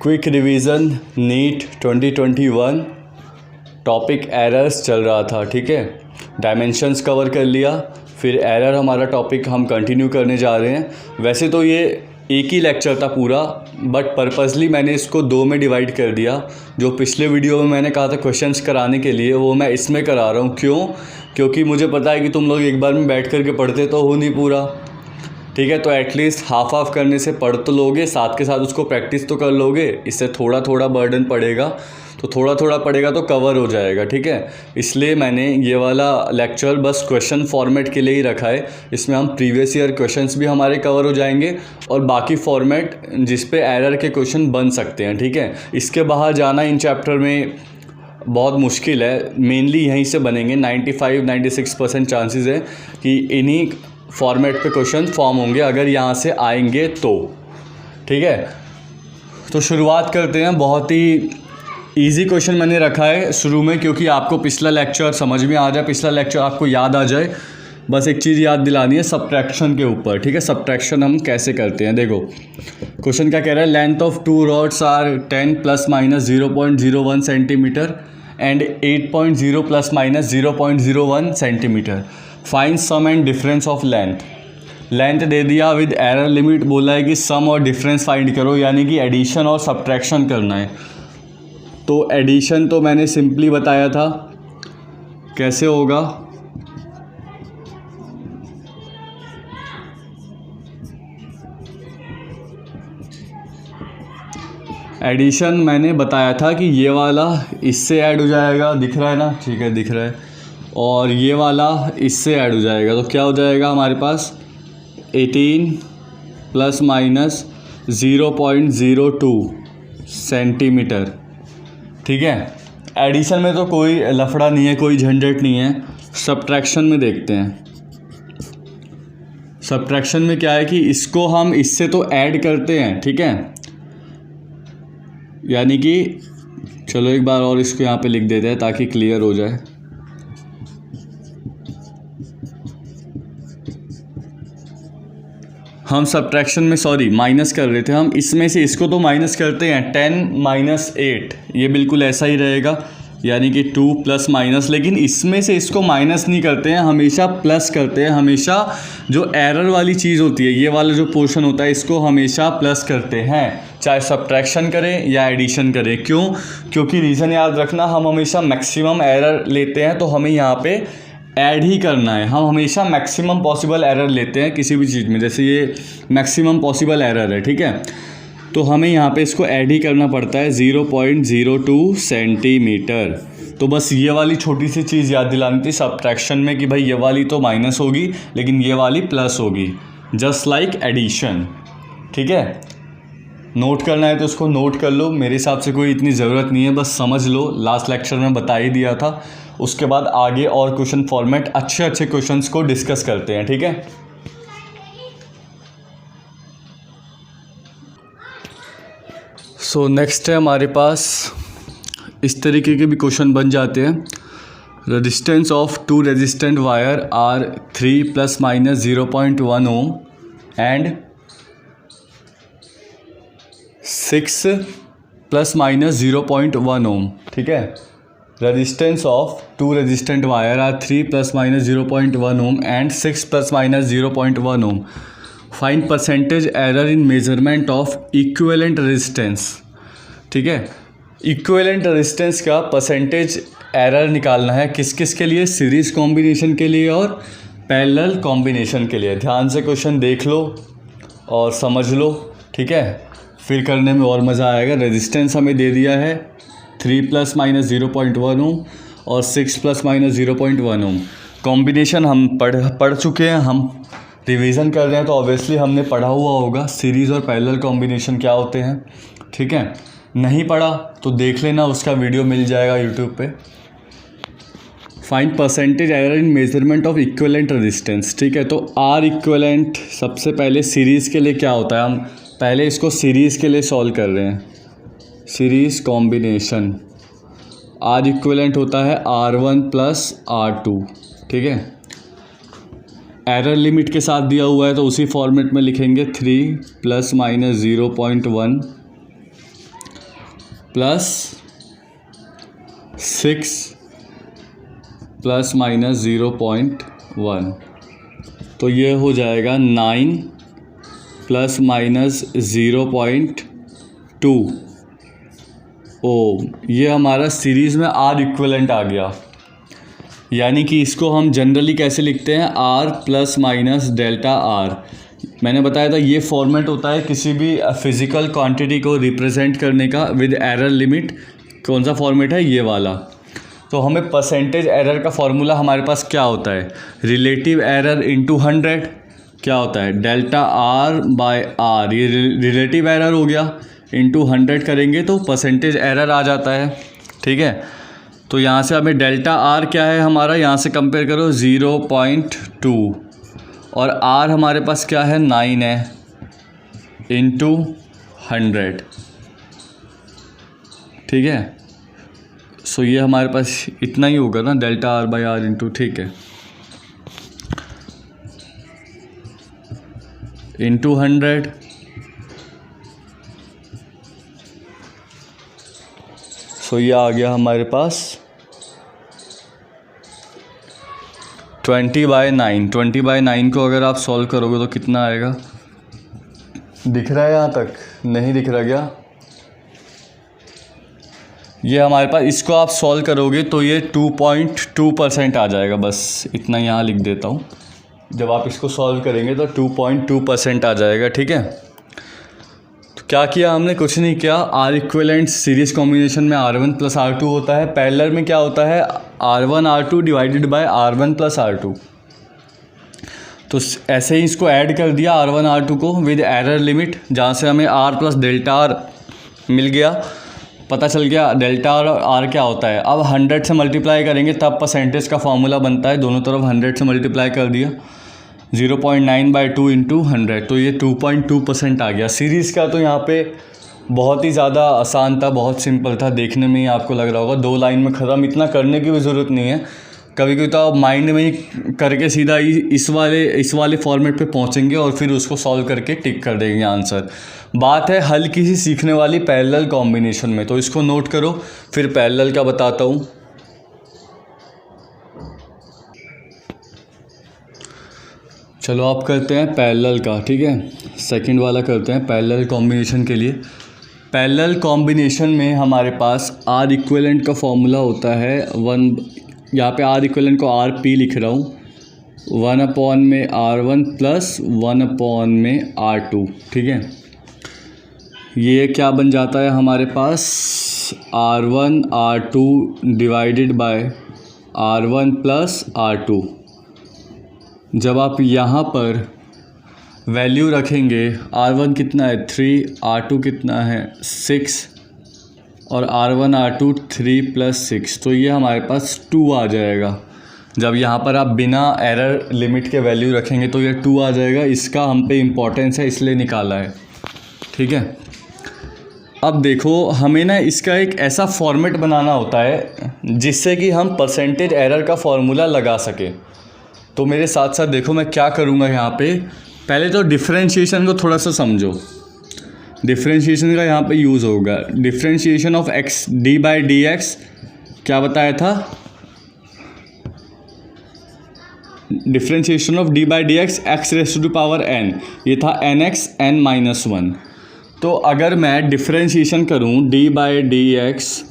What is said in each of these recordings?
Quick revision NEET 2021 topic errors चल रहा था। ठीक है, डायमेंशंस कवर कर लिया, फिर एरर हमारा टॉपिक हम कंटिन्यू करने जा रहे हैं। वैसे तो ये एक ही लेक्चर था पूरा, बट पर्पसली मैंने इसको दो में डिवाइड कर दिया। जो पिछले वीडियो में मैंने कहा था क्वेश्चंस कराने के लिए, वो मैं इसमें करा रहा हूँ। क्यों? क्योंकि मुझे पता है कि तुम लोग एक बार में बैठ कर के पढ़ते तो हो नहीं पूरा। ठीक है, तो एटलीस्ट हाफ करने से पढ़ तो लोगे, साथ के साथ उसको प्रैक्टिस तो कर लोगे। इससे थोड़ा थोड़ा बर्डन पड़ेगा, तो थोड़ा थोड़ा पड़ेगा तो कवर हो जाएगा। ठीक है, इसलिए मैंने ये वाला लेक्चर बस क्वेश्चन फॉर्मेट के लिए ही रखा है। इसमें हम प्रीवियस ईयर क्वेश्चंस भी हमारे कवर हो जाएंगे और बाकी फॉर्मेट जिस पे एरर के क्वेश्चन बन सकते हैं। ठीक है, इसके बाहर जाना इन चैप्टर में बहुत मुश्किल है। मेनली यहीं से बनेंगे। 95-96% चांसेस है कि इन्हीं फॉर्मेट पे क्वेश्चन फॉर्म होंगे अगर यहाँ से आएंगे तो। ठीक है, तो शुरुआत करते हैं। बहुत ही इजी क्वेश्चन मैंने रखा है शुरू में, क्योंकि आपको पिछला लेक्चर समझ में आ जाए, पिछला लेक्चर आपको याद आ जाए। बस एक चीज़ याद दिलानी है सब्ट्रैक्शन के ऊपर। ठीक है, सब्ट्रैक्शन हम कैसे करते हैं। देखो क्वेश्चन क्या कह रहा है, length of two rods are 10 ± 0.01 centimetre and 8.0 ± 0.01 centimetre. Find sum and difference of length दे दिया, विद एरर लिमिट बोला है कि सम और डिफरेंस फाइंड करो, यानी कि एडिशन और सब्ट्रैक्शन करना है। तो एडिशन तो मैंने सिंपली बताया था कैसे होगा। एडिशन मैंने बताया था कि ये वाला इससे ऐड हो जाएगा, दिख रहा है ना? ठीक है, दिख रहा है। और ये वाला इससे ऐड हो जाएगा, तो क्या हो जाएगा हमारे पास 18 ± 0.02 सेंटीमीटर। ठीक है, एडिशन में तो कोई लफड़ा नहीं है, कोई झंझट नहीं है। सब्ट्रैक्शन में देखते हैं। सब्ट्रैक्शन में क्या है कि इसको हम इससे तो ऐड करते हैं। ठीक है, यानी कि चलो एक बार और इसको यहाँ पे लिख देते हैं ताकि क्लियर हो जाए। हम सब्ट्रैक्शन में माइनस कर रहे थे, हम इसमें से इसको तो माइनस करते हैं। 10 - 8 ये बिल्कुल ऐसा ही रहेगा, यानी कि 2 प्लस माइनस। लेकिन इसमें से इसको माइनस नहीं करते हैं, हमेशा प्लस करते हैं। हमेशा जो एरर वाली चीज़ होती है, ये वाला जो पोर्शन होता है, इसको हमेशा प्लस करते हैं, चाहे सब्ट्रैक्शन करें या एडिशन करें। क्यों? क्योंकि रीज़न याद रखना, हम हमेशा मैक्सिमम एरर लेते हैं, तो हमें यहाँ पे ऐड ही करना है। हम हमेशा मैक्सिमम पॉसिबल एरर लेते हैं किसी भी चीज़ में, जैसे ये मैक्सिमम पॉसिबल एरर है। ठीक है, तो हमें यहाँ पे इसको ऐड ही करना पड़ता है 0.02 सेंटीमीटर। तो बस ये वाली छोटी सी चीज़ याद दिलानी थी सब्ट्रैक्शन में कि भाई ये वाली तो माइनस होगी लेकिन ये वाली प्लस होगी, जस्ट लाइक एडिशन। ठीक है, नोट करना है तो उसको नोट कर लो। मेरे हिसाब से कोई इतनी ज़रूरत नहीं है, बस समझ लो। लास्ट लेक्चर में बता ही दिया था। उसके बाद आगे और क्वेश्चन फॉर्मेट अच्छे क्वेश्चंस को डिस्कस करते हैं। ठीक है, सो नेक्स्ट है हमारे पास इस तरीके के भी क्वेश्चन बन जाते हैं। Resistance of two resistant wire are 3 ± 0.1 ohm and 6 ± 0.1 ohm. ठीक है, resistance of two resistant wire are 3 ± 0.1 ohm and 6 ± 0.1 ohm. Find percentage error in measurement of equivalent resistance. ठीक है, इक्विवेलेंट रेजिस्टेंस का परसेंटेज एरर निकालना है। किस किस के लिए? सीरीज़ कॉम्बिनेशन के लिए और पैरेलल कॉम्बिनेशन के लिए। ध्यान से क्वेश्चन देख लो और समझ लो। ठीक है, फिर करने में और मज़ा आएगा। रेजिस्टेंस हमें दे दिया है 3 ± 0.1 ओम और 6 ± 0.1 ओम। कॉम्बिनेशन हम पढ़ चुके हैं, हम रिवीजन कर रहे हैं, तो ऑब्वियसली हमने पढ़ा हुआ होगा सीरीज़ और पैरेलल कॉम्बिनेशन क्या होते हैं। ठीक है, नहीं पढ़ा तो देख लेना, उसका वीडियो मिल जाएगा यूट्यूब पे। Find percentage error in measurement of equivalent resistance. ठीक है, तो आर इक्विवेलेंट सबसे पहले सीरीज़ के लिए क्या होता है, हम पहले इसको सीरीज़ के लिए सॉल्व कर रहे हैं। सीरीज़ कॉम्बिनेशन आर इक्विवेलेंट होता है R1 + R2। ठीक है, एरर लिमिट के साथ दिया हुआ है तो उसी फॉर्मेट में लिखेंगे 3 ± 0.1 प्लस 6 प्लस माइनस 0.1, तो ये हो जाएगा 9 प्लस माइनस 0.2 ओम। ये हमारा सीरीज़ में आर इक्विवेलेंट आ गया। यानी कि इसको हम जनरली कैसे लिखते हैं, R plus minus delta R. मैंने बताया था ये फॉर्मेट होता है किसी भी फिज़िकल क्वांटिटी को रिप्रेजेंट करने का विद एरर लिमिट। कौन सा फॉर्मेट है, ये वाला। तो हमें परसेंटेज एरर का फॉर्मूला हमारे पास क्या होता है, रिलेटिव एरर इंटू 100 क्या होता है, डेल्टा आर बाय आर। ये रिलेटिव एरर हो गया, इंटू 100 करेंगे तो परसेंटेज एरर आ जाता है। ठीक है, तो यहाँ से हमें डेल्टा आर क्या है हमारा, यहाँ से कंपेयर करो 0.2 और आर हमारे पास क्या है 9 है इंटू 100। ठीक है, सो ये हमारे पास इतना ही होगा ना, delta R by R into, ठीक है, इंटू 100। सो ये आ गया हमारे पास 20/9। 20/9 को अगर आप सॉल्व करोगे तो कितना आएगा, दिख रहा है यहाँ तक, नहीं दिख रहा क्या? ये हमारे पास, इसको आप सॉल्व करोगे तो ये 2.2% आ जाएगा। बस इतना यहाँ लिख देता हूँ, जब आप इसको सॉल्व करेंगे तो 2.2% आ जाएगा। ठीक है, तो क्या किया हमने, कुछ नहीं किया। आर इक्विवेलेंट सीरीज़ कॉम्बिनेशन में R1 प्लस R2 होता है, पैरेलल में क्या होता है, R1 R2 divided by R1 plus R2। तो ऐसे ही इसको ऐड कर दिया R1 R2 को विद एरर लिमिट, जहाँ से हमें R प्लस डेल्टा आर मिल गया, पता चल गया डेल्टा आर और आर क्या होता है। अब 100 से मल्टीप्लाई करेंगे तब परसेंटेज का फॉर्मूला बनता है, दोनों तरफ 100 से मल्टीप्लाई कर दिया, 0.9/2 इंटू 100, तो ये 2.2% आ गया। सीरीज़ का तो यहाँ पे बहुत ही ज़्यादा आसान था, बहुत सिंपल था, देखने में ही आपको लग रहा होगा 2 लाइन में ख़त्म, इतना करने की भी ज़रूरत नहीं है। कभी कभी तो आप माइंड में ही करके सीधा इस वाले फॉर्मेट पे पहुँचेंगे और फिर उसको सॉल्व करके टिक कर देंगे आंसर। बात है हल किसी सीखने वाली पैरेलल कॉम्बिनेशन में, तो इसको नोट करो, फिर पैरेलल का बताता हूँ। चलो आप करते हैं पैरेलल का, ठीक है, सेकंड वाला करते हैं पैरेलल कॉम्बिनेशन के लिए। पैरेलल कॉम्बिनेशन में हमारे पास आर इक्विवेलेंट का फॉर्मूला होता है 1, यहाँ पे आर इक्विवेलेंट को आर पी लिख रहा हूँ, 1/में R1 प्लस 1/में R2। ठीक है, ये क्या बन जाता है हमारे पास, R1 R2 divided by R1 plus R2। जब आप यहाँ पर वैल्यू रखेंगे, R1 कितना है 3, R2 कितना है 6 और R1 R2 3 + 6, तो ये हमारे पास 2 आ जाएगा। जब यहाँ पर आप बिना एरर लिमिट के वैल्यू रखेंगे तो ये 2 आ जाएगा। इसका हम पे इम्पोर्टेंस है इसलिए निकाला है। ठीक है, अब देखो हमें ना इसका एक ऐसा फॉर्मेट बनाना होता है जिससे कि हम परसेंटेज एरर का फॉर्मूला लगा सकें। तो मेरे साथ साथ देखो मैं क्या करूँगा यहाँ पे, पहले तो डिफ्रेंशिएशन को थोड़ा सा समझो। डिफ्रेंशिएशन का यहाँ पे यूज़ होगा, डिफ्रेंशिएशन ऑफ x d/dx क्या बताया था, डिफ्रेंशिएशन ऑफ d/dx x⁻n, ये था nx n-1। तो अगर मैं डिफ्रेंशिएशन करूँ d/dx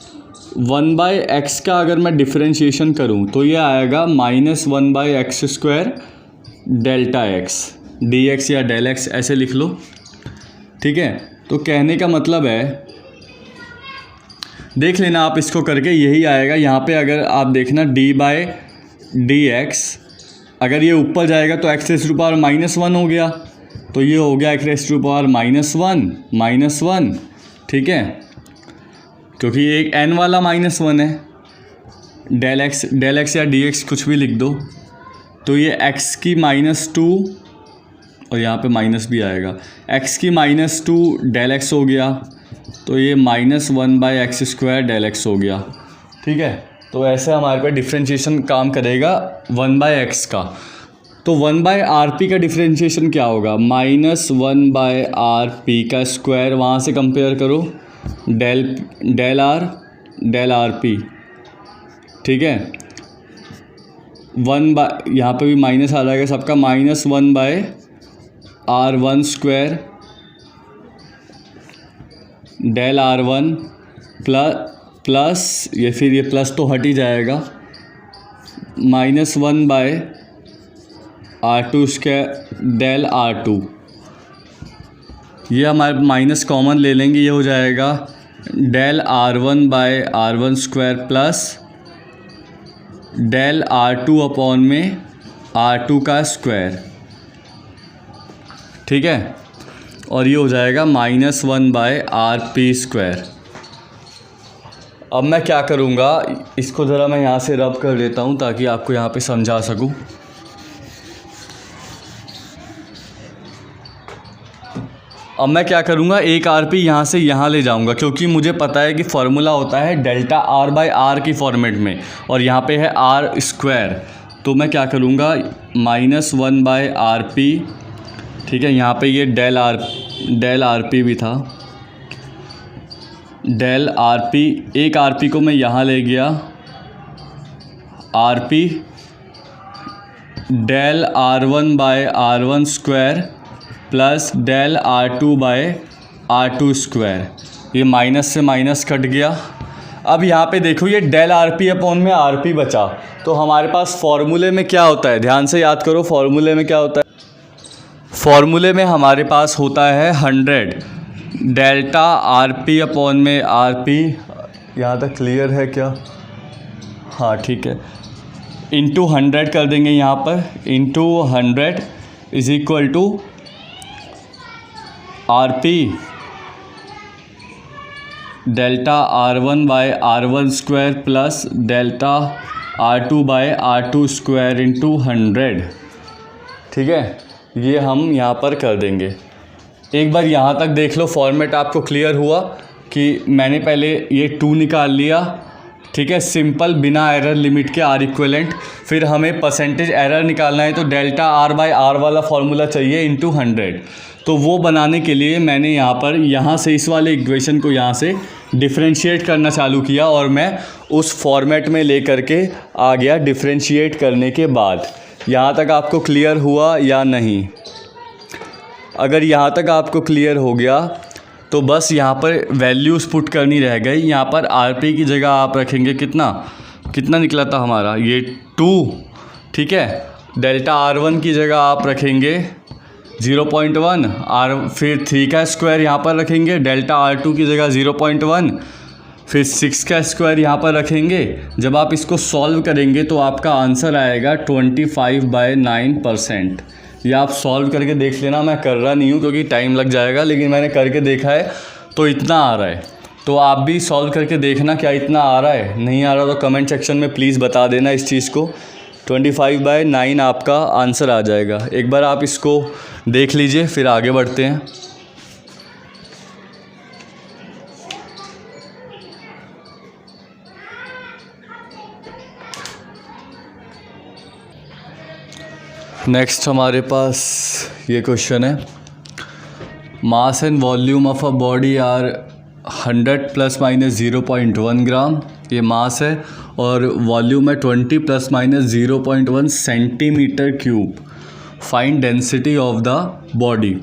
1/x का, अगर मैं डिफ्रेंशिएशन करूँ तो ये आएगा -1/x² डेल्टा x dx या डेल x ऐसे लिख लो। ठीक है, तो कहने का मतलब है, देख लेना आप इसको करके, यही आएगा। यहाँ पे अगर आप देखना d/dx अगर ये ऊपर जाएगा तो x⁻−1 हो गया, तो ये हो गया x⁻−1 ठीक है, क्योंकि ये एक n वाला -1 है। डेल x या dx कुछ भी लिख दो, तो ये x की -2 और यहाँ पे माइनस भी आएगा, x की -2 डेल x हो गया, तो ये -1/x² डेल x हो गया। ठीक है, तो ऐसे हमारे पे डिफ्रेंशिएशन काम करेगा 1/x का। तो 1/rp का डिफ्रेंशिएशन क्या होगा, -1/rp का स्क्वायर, वहाँ से कंपेयर करो del R del R P, ठीक है। 1 बाय, यहाँ पे भी माइनस आ जाएगा सबका, -1/r1² डेल R1 प्लस ये, फिर ये प्लस तो हट ही जाएगा, -1/r2² डेल R2। ये हमारे माइनस कॉमन ले लेंगे, ये हो जाएगा del R1/r1² plus del R2 upon में R2 का स्क्वायर, ठीक है। और ये हो जाएगा -1/rp²। अब मैं क्या करूँगा, इसको ज़रा मैं यहाँ से रब कर देता हूँ ताकि आपको यहाँ पे समझा सकूँ। अब मैं क्या करूँगा, एक RP यहाँ से यहाँ ले जाऊँगा, क्योंकि मुझे पता है कि फार्मूला होता है डेल्टा R/R की फॉर्मेट में, और यहाँ पे है R²। तो मैं क्या करूँगा, -1/rp, ठीक है। यहाँ पे ये डेल RP भी था, डेल RP, एक RP को मैं यहाँ ले गया, RP del R1/r1² plus del R2/r2²। ये माइनस से माइनस कट गया। अब यहाँ पे देखो, ये डेल RP अपॉन में RP बचा, तो हमारे पास फॉर्मूले में क्या होता है, ध्यान से याद करो, फॉर्मूले में क्या होता है। फॉर्मूले में हमारे पास होता है 100 डेल्टा RP अपॉन में RP। यहाँ तक क्लियर है क्या? हाँ ठीक है। इंटू 100 कर देंगे यहाँ पर, into 100 is equal to RP delta R1/r1² plus delta R2/r2² into 100, ठीक है। ये हम यहाँ पर कर देंगे। एक बार यहाँ तक देख लो, फॉर्मेट आपको क्लियर हुआ कि मैंने पहले ये 2 निकाल लिया, ठीक है, सिंपल बिना एरर लिमिट के R इक्विवेलेंट। फिर हमें परसेंटेज एरर निकालना है, तो डेल्टा R/R वाला फॉर्मूला चाहिए इंटू 100। तो वो बनाने के लिए मैंने यहाँ से इस वाले इक्वेशन को यहाँ से डिफरेंशिएट करना चालू किया, और मैं उस फॉर्मेट में ले करके आ गया डिफरेंशिएट करने के बाद। यहाँ तक आपको क्लियर हुआ या नहीं? अगर यहाँ तक आपको क्लियर हो गया तो बस यहाँ पर वैल्यूज़ पुट करनी रह गई। यहाँ पर RP की जगह आप रखेंगे कितना निकला था हमारा, ये 2, ठीक है। डेल्टा R1 की जगह आप रखेंगे 0.1, फिर 3 का स्क्वायर यहाँ पर रखेंगे, डेल्टा R2 की जगह 0.1, फिर 6 का स्क्वायर यहाँ पर रखेंगे। जब आप इसको सॉल्व करेंगे तो आपका आंसर आएगा 25/9%। या आप सॉल्व करके देख लेना, मैं कर रहा नहीं हूँ क्योंकि टाइम लग जाएगा, लेकिन मैंने करके देखा है तो इतना आ रहा है। तो आप भी सॉल्व करके देखना क्या इतना आ रहा है, नहीं आ रहा तो कमेंट सेक्शन में प्लीज़ बता देना इस चीज़ को। 25/9 आपका आंसर आ जाएगा। एक बार आप इसको देख लीजिए, फिर आगे बढ़ते हैं। नेक्स्ट हमारे पास ये क्वेश्चन है, mass and volume of a body are 100 ± 0.1 gram, ये मास है, और वॉल्यूम है 20 ± 0.1 centimetre cube. Find density of the body.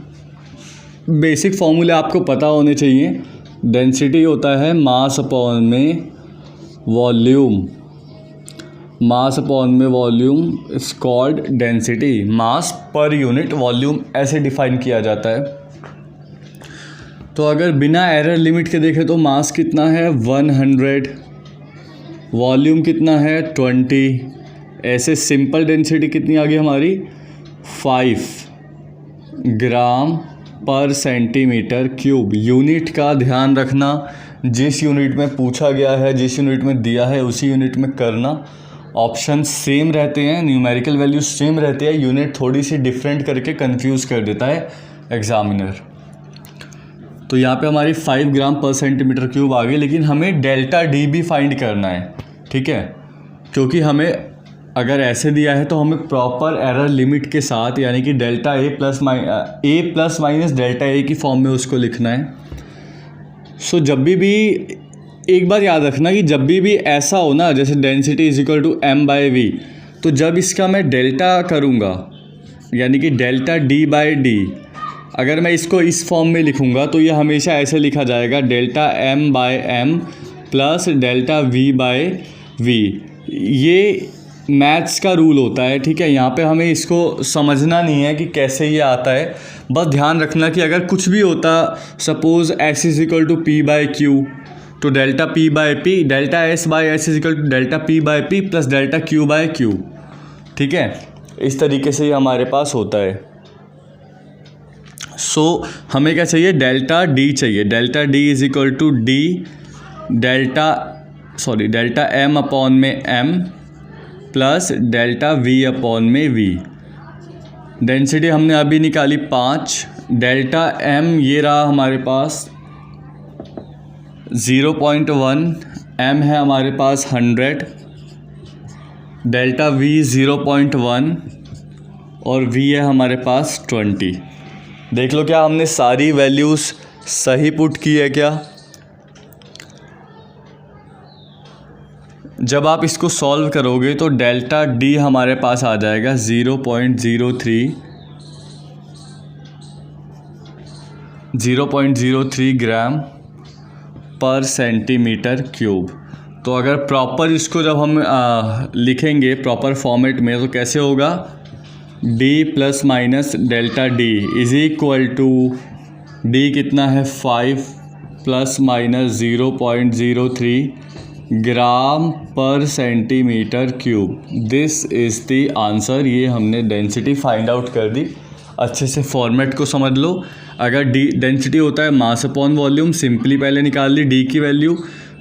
Basic फॉर्मूले आपको पता होने चाहिए। डेंसिटी होता है मास अपॉन में वॉल्यूम, मास अपॉन में volume is called density. Mass पर यूनिट वॉल्यूम ऐसे डिफाइन किया जाता है। तो अगर बिना एरर लिमिट के देखें तो मास कितना है 100, वॉल्यूम कितना है 20, ऐसे सिंपल डेंसिटी कितनी आ गई हमारी 5 ग्राम पर सेंटीमीटर क्यूब। यूनिट का ध्यान रखना, जिस यूनिट में पूछा गया है, जिस यूनिट में दिया है उसी यूनिट में करना। ऑप्शन सेम रहते हैं, न्यूमेरिकल वैल्यू सेम रहती है, यूनिट थोड़ी सी डिफरेंट करके कंफ्यूज कर देता है एग्जामिनर। तो यहाँ पे हमारी 5 ग्राम पर सेंटीमीटर क्यूब आ गई, लेकिन हमें डेल्टा डी भी फाइंड करना है, ठीक है, क्योंकि हमें अगर ऐसे दिया है तो हमें प्रॉपर एरर लिमिट के साथ, यानी कि delta A plus minus delta A की फॉर्म में उसको लिखना है। सो जब भी एक बार याद रखना कि जब भी ऐसा हो ना, जैसे density is equal to m by V, तो जब इसका मैं डेल्टा करूँगा यानी कि डेल्टा d बाय डी, अगर मैं इसको इस फॉर्म में लिखूँगा तो ये हमेशा ऐसे लिखा जाएगा delta m by m plus delta v by v। ये मैथ्स का रूल होता है, ठीक है। यहाँ पे हमें इसको समझना नहीं है कि कैसे ये आता है, बस ध्यान रखना कि अगर कुछ भी होता, suppose s is equal to P by Q, तो delta p by p, delta s by s is equal to delta p by p plus delta q by q, ठीक है। इस तरीके से ये हमारे पास होता है। सो हमें क्या चाहिए, डेल्टा d चाहिए। Delta d is equal to d delta m upon में m plus delta v upon में v। डेंसिटी हमने अभी निकाली 5, डेल्टा m ये रहा हमारे पास 0.1, m है हमारे पास 100, डेल्टा v 0.1 और v है हमारे पास 20। देख लो क्या हमने सारी वैल्यूज़ सही पुट की है क्या। जब आप इसको सॉल्व करोगे तो डेल्टा d हमारे पास आ जाएगा 0.03 ग्राम पर सेंटीमीटर क्यूब। तो अगर प्रॉपर इसको जब हम लिखेंगे प्रॉपर फॉर्मेट में, तो कैसे होगा, d plus minus delta d is equal to d कितना है 5 प्लस माइनस 0.03 ग्राम पर centimetre cube. This is the answer. ये हमने डेंसिटी फाइंड आउट कर दी। अच्छे से फॉर्मेट को समझ लो। अगर डी डेंसिटी होता है मास अपॉन वॉल्यूम, सिंपली पहले निकाल ली डी की वैल्यू,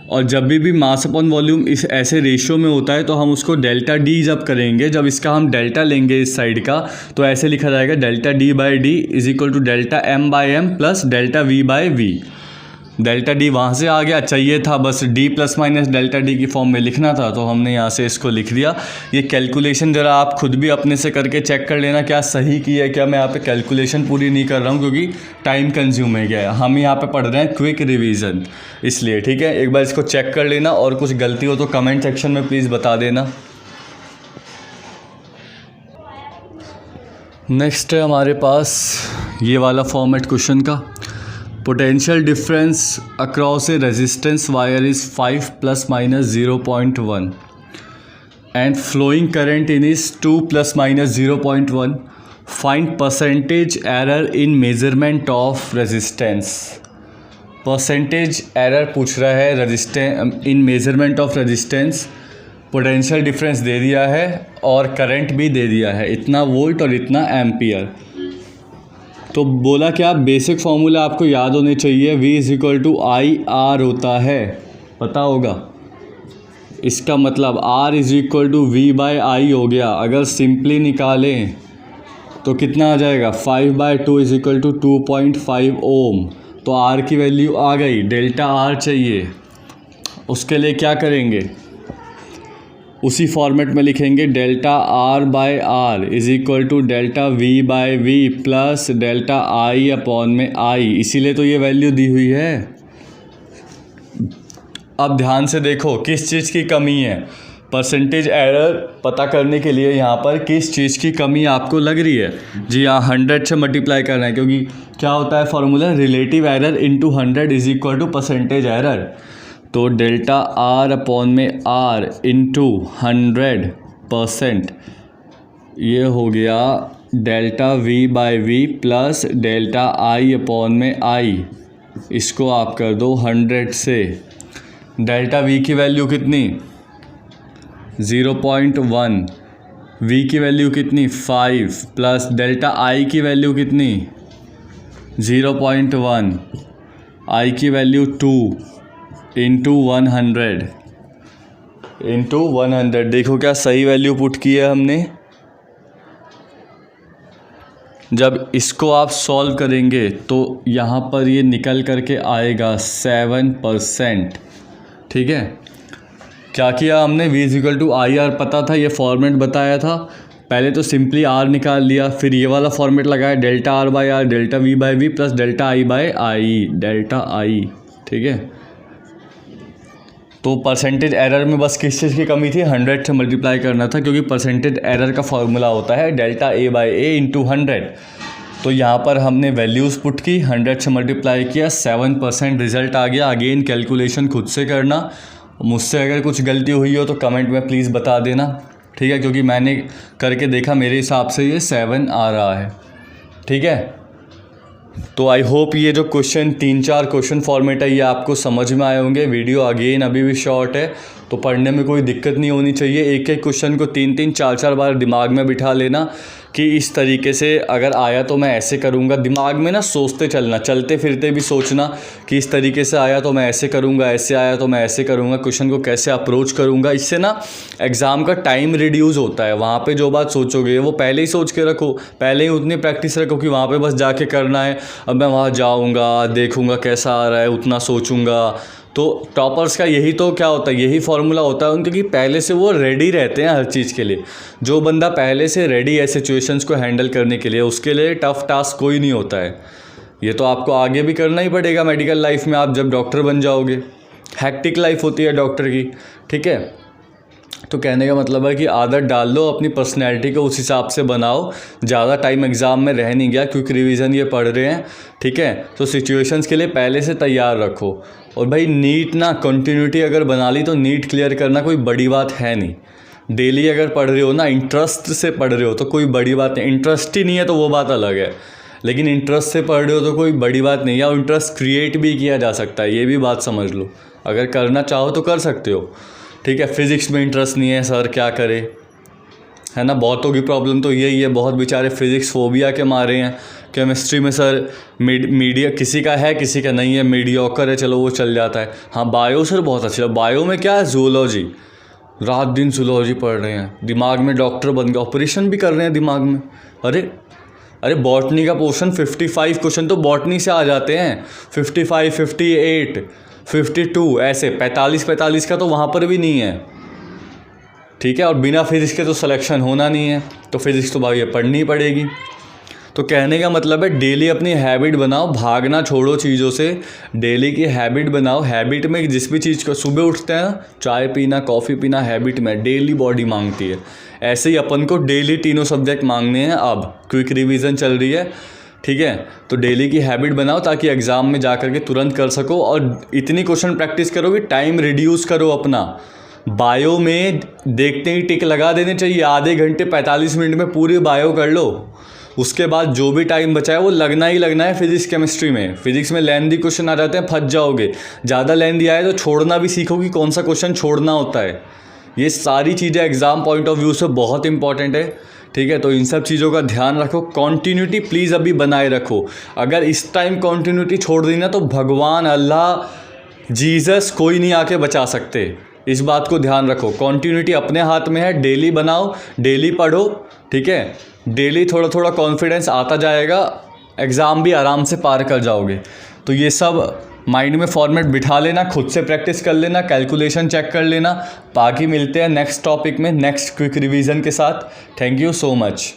और जब भी मास अपॉन वॉल्यूम इस ऐसे रेशियो में होता है तो हम उसको डेल्टा डी जब करेंगे, जब इसका हम डेल्टा लेंगे इस साइड का, तो ऐसे लिखा जाएगा delta D by D is equal to delta M by M plus delta V by V. Delta D वहाँ से आ गया, चाहिए था बस D plus minus delta D की फॉर्म में लिखना था, तो हमने यहाँ से इसको लिख दिया। ये कैलकुलेशन ज़रा आप खुद भी अपने से करके चेक कर लेना क्या सही की है, क्या मैं यहाँ पे कैलकुलेशन पूरी नहीं कर रहा हूँ, क्योंकि टाइम कंज्यूम है क्या है। हम यहाँ पे पढ़ रहे हैं क्विक रिवीजन, इसलिए ठीक है। एक बार इसको चेक कर लेना, और कुछ गलती हो तो कमेंट सेक्शन में प्लीज़ बता देना। नेक्स्ट है हमारे पास ये वाला फॉर्मेट क्वेश्चन का। Potential difference across a resistance wire is 5 plus minus 0.1 and flowing current in is 2 plus minus 0.1. Find percentage error in measurement of resistance. Percentage error पूछ रहा है resistance in measurement of resistance। Potential difference दे दिया है और current भी दे दिया है, इतना वोल्ट और इतना एम्पियर। तो बोला क्या, बेसिक फार्मूला आपको याद होने चाहिए, V is equal to I R होता है, पता होगा। इसका मतलब R is equal to V by I हो गया। अगर सिंपली निकालें तो कितना आ जाएगा, 5/2 इज़ इक्वल टू 2.5 ओम। तो R की वैल्यू आ गई, डेल्टा R चाहिए। उसके लिए क्या करेंगे, उसी फॉर्मेट में लिखेंगे delta R by R is equal to delta V by V plus delta I upon में I। इसीलिए तो ये वैल्यू दी हुई है। अब ध्यान से देखो किस चीज़ की कमी है। परसेंटेज एरर पता करने के लिए यहाँ पर किस चीज़ की कमी आपको लग रही है। जी हाँ, 100 से मल्टीप्लाई करना है, क्योंकि क्या होता है formula, relative error into 100 is equal to percentage error. तो डेल्टा R अपॉन में R इंटू 100%, ये हो गया delta V by V plus delta I upon में I। इसको आप कर दो 100 से। डेल्टा V की वैल्यू कितनी, 0.1, V की वैल्यू कितनी 5 प्लस डेल्टा I की वैल्यू कितनी 0.1, I की वैल्यू 2 इंटू 100। देखो क्या सही वैल्यू पुट की है हमने। जब इसको आप सॉल्व करेंगे तो यहाँ पर ये निकल करके आएगा 7%। ठीक है, क्या किया हमने, V is equal to I R पता था, ये फॉर्मेट बताया था। पहले तो सिंपली R निकाल लिया, फिर ये वाला फॉर्मेट लगाया, delta R by R delta V by V plus delta I by I, delta I। ठीक है। तो परसेंटेज एरर में बस किस चीज़ की कमी थी, 100 से मल्टीप्लाई करना था, क्योंकि परसेंटेज एरर का फॉर्मूला होता है delta A by A into 100। तो यहाँ पर हमने वैल्यूज़ पुट की, 100 से मल्टीप्लाई किया, 7% रिज़ल्ट आ गया। अगेन कैलकुलेशन खुद से करना, मुझसे अगर कुछ गलती हुई हो तो कमेंट में प्लीज़ बता देना, ठीक है, क्योंकि मैंने करके देखा, मेरे हिसाब से ये 7 आ रहा है, ठीक है। तो आई होप ये जो क्वेश्चन 3-4 क्वेश्चन फॉर्मेट है ये आपको समझ में आए होंगे। वीडियो अगेन अभी भी शॉर्ट है तो पढ़ने में कोई दिक्कत नहीं होनी चाहिए। एक एक क्वेश्चन को 3-3 4-4 बार दिमाग में बिठा लेना कि इस तरीके से अगर आया तो मैं ऐसे करूँगा। दिमाग में ना सोचते चलना, चलते फिरते भी सोचना कि इस तरीके से आया तो मैं ऐसे करूँगा, ऐसे आया तो मैं ऐसे करूँगा, क्वेश्चन को कैसे अप्रोच करूँगा। इससे ना एग्ज़ाम का टाइम रिड्यूस होता है। वहाँ पे जो बात सोचोगे वो पहले ही सोच के रखो, पहले ही उतनी प्रैक्टिस रखो कि वहाँ पे बस जाके करना है। अब मैं वहाँ जाऊँगा, देखूँगा कैसा आ रहा है, उतना सोचूँगा। तो टॉपर्स का यही तो क्या होता है, यही फार्मूला होता है उनके कि पहले से वो रेडी रहते हैं हर चीज़ के लिए। जो बंदा पहले से रेडी है सिचुएशंस को हैंडल करने के लिए, उसके लिए टफ़ टास्क कोई नहीं होता है। ये तो आपको आगे भी करना ही पड़ेगा मेडिकल लाइफ में, आप जब डॉक्टर बन जाओगे। हैक्टिक लाइफ होती है डॉक्टर की, ठीक है। तो कहने का मतलब है कि आदत डाल लो, अपनी पर्सनैलिटी को उस हिसाब से बनाओ। ज़्यादा टाइम एग्ज़ाम में रह नहीं गया, क्विक रिवीजन ये पढ़ रहे हैं, ठीक है। तो सिचुएशंस के लिए पहले से तैयार रखो। और भाई नीट ना कंटिन्यूटी अगर बना ली तो नीट क्लियर करना कोई बड़ी बात है नहीं। डेली अगर पढ़ रहे हो ना, इंटरेस्ट से पढ़ रहे हो तो कोई बड़ी बात नहीं। इंटरेस्ट ही नहीं है तो वो बात अलग है, लेकिन इंटरेस्ट से पढ़ रहे हो तो कोई बड़ी बात नहीं है। और इंटरेस्ट क्रिएट भी किया जा सकता है, ये भी बात समझ लो। अगर करना चाहो तो कर सकते हो, ठीक है। फिज़िक्स में इंटरेस्ट नहीं है, सर क्या करे, है ना। बहुतों की प्रॉब्लम तो यही है, बहुत बेचारे फिज़िक्स फोबिया के मारे हैं। केमिस्ट्री में सर मीडिया, किसी का है किसी का नहीं है, मीडियोकर है, चलो वो चल जाता है। हाँ बायो सर बहुत अच्छा है। बायो में क्या है, जूलॉजी, रात दिन जूलॉजी पढ़ रहे हैं, दिमाग में डॉक्टर बन गए, ऑपरेशन भी कर रहे हैं दिमाग में। अरे बॉटनी का पोर्शन 55 क्वेश्चन तो बॉटनी से आ जाते हैं, 55, 58, 52, ऐसे 45 का तो वहाँ पर भी नहीं है, ठीक है। और बिना फिज़िक्स के तो सिलेक्शन होना नहीं है, तो फिज़िक्स तो भाई ये पढ़नी ही पड़ेगी। तो कहने का मतलब है डेली अपनी हैबिट बनाओ, भागना छोड़ो चीज़ों से, डेली की हैबिट बनाओ। हैबिट में जिस भी चीज़ को सुबह उठते हैं चाय पीना, कॉफ़ी पीना, हैबिट में डेली बॉडी मांगती है। ऐसे ही अपन को डेली तीनों सब्जेक्ट मांगने हैं। अब क्विक रिवीजन चल रही है, ठीक है। तो डेली की हैबिट बनाओ ताकि एग्ज़ाम में जा कर के तुरंत कर सको। और इतनी क्वेश्चन प्रैक्टिस करो कि टाइम रिड्यूस करो अपना। बायो में देखते ही टिक लगा देने चाहिए, आधे घंटे 45 मिनट में पूरी बायो कर लो। उसके बाद जो भी टाइम बचा है वो लगना ही लगना है फिज़िक्स केमिस्ट्री में। फिज़िक्स में लेंथी क्वेश्चन आ जाते हैं, फंस जाओगे। ज़्यादा लेंथी आए तो छोड़ना भी सीखो कि कौन सा क्वेश्चन छोड़ना होता है। ये सारी चीज़ें एग्ज़ाम पॉइंट ऑफ व्यू से बहुत इंपॉर्टेंट है, ठीक है। तो इन सब चीज़ों का ध्यान रखो। कॉन्टीन्यूटी प्लीज़ अभी बनाए रखो। अगर इस टाइम कॉन्टीन्यूटी छोड़ दी ना तो भगवान, अल्लाह, जीसस कोई नहीं आके बचा सकते। इस बात को ध्यान रखो। कॉन्टीन्यूटी अपने हाथ में है, डेली बनाओ, डेली पढ़ो, ठीक है। डेली थोड़ा थोड़ा कॉन्फिडेंस आता जाएगा, एग्ज़ाम भी आराम से पार कर जाओगे। तो ये सब माइंड में फॉर्मेट बिठा लेना, खुद से प्रैक्टिस कर लेना, कैलकुलेशन चेक कर लेना। बाकी मिलते हैं नेक्स्ट टॉपिक में, नेक्स्ट क्विक रिवीजन के साथ। Thank you so much.